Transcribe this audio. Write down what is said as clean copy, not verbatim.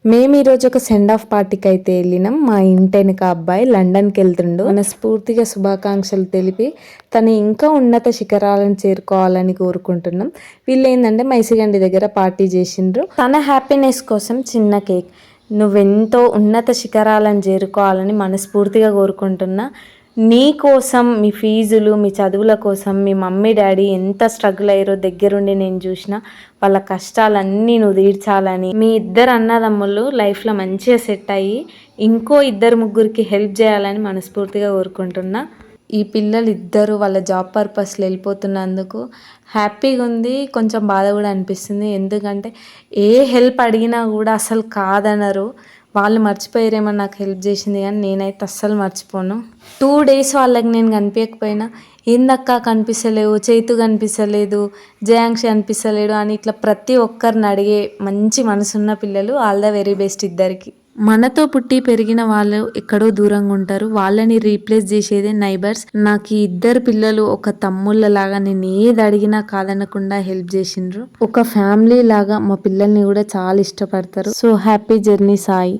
మేము ఈరోజు ఒక సెండ్ ఆఫ్ పార్టీకి అయితే వెళ్ళినాం. మా ఇంటెనక అబ్బాయి లండన్కి వెళ్తుండు. మనస్ఫూర్తిగా శుభాకాంక్షలు తెలిపి తను ఇంకా ఉన్నత శిఖరాలను చేరుకోవాలని కోరుకుంటున్నాం. వీళ్ళు ఏంటంటే మైసిగండి దగ్గర పార్టీ చేసిండ్రు. తన హ్యాపీనెస్ కోసం చిన్న కేక్. నువ్వెంతో ఉన్నత శిఖరాలను చేరుకోవాలని మనస్ఫూర్తిగా కోరుకుంటున్నా. నీ కోసం, మీ ఫీజులు, మీ చదువుల కోసం మీ మమ్మీ డాడీ ఎంత స్ట్రగుల్ అయ్యారో దగ్గరుండి నేను చూసిన. వాళ్ళ కష్టాలన్నీ నువ్వు తీర్చాలని, మీ ఇద్దరు అన్నదమ్ములు లైఫ్లో మంచిగా సెట్ అయ్యి ఇంకో ఇద్దరు ముగ్గురికి హెల్ప్ చేయాలని మనస్ఫూర్తిగా కోరుకుంటున్నా. ఈ పిల్లలు ఇద్దరు వాళ్ళ జాబ్ పర్పస్లో వెళ్ళిపోతున్నందుకు హ్యాపీగా ఉంది, కొంచెం బాధ కూడా అనిపిస్తుంది. ఎందుకంటే ఏ హెల్ప్ అడిగినా కూడా అసలు కాదనరు. వాళ్ళు మర్చిపోయారేమో నాకు హెల్ప్ చేసింది, కానీ నేనైతే అస్సలు మర్చిపోను. 2 days వాళ్ళకి నేను కనిపించకపోయినా ఏందక్క కనిపిస్తలేవు, చైతు కనిపిస్తలేదు, జయాంక్షి కనిపిస్తలేడు అని ఇట్లా ప్రతి ఒక్కరిని అడిగే మంచి మనసున్న పిల్లలు. ఆల్ ద వెరీ బెస్ట్ ఇద్దరికి. మనతో పుట్టి పెరిగిన వాళ్ళు ఎక్కడో దూరంగా ఉంటారు, వాళ్ళని రీప్లేస్ చేసేదే నైబర్స్. నాకు ఈ ఇద్దరు పిల్లలు ఒక తమ్ముళ్ళ లాగా, నేను ఏది అడిగినా కాదనకుండా హెల్ప్ చేసిండ్రు. ఒక ఫ్యామిలీ లాగా మా పిల్లల్ని కూడా చాలా ఇష్టపడతారు. So happy journey Sai.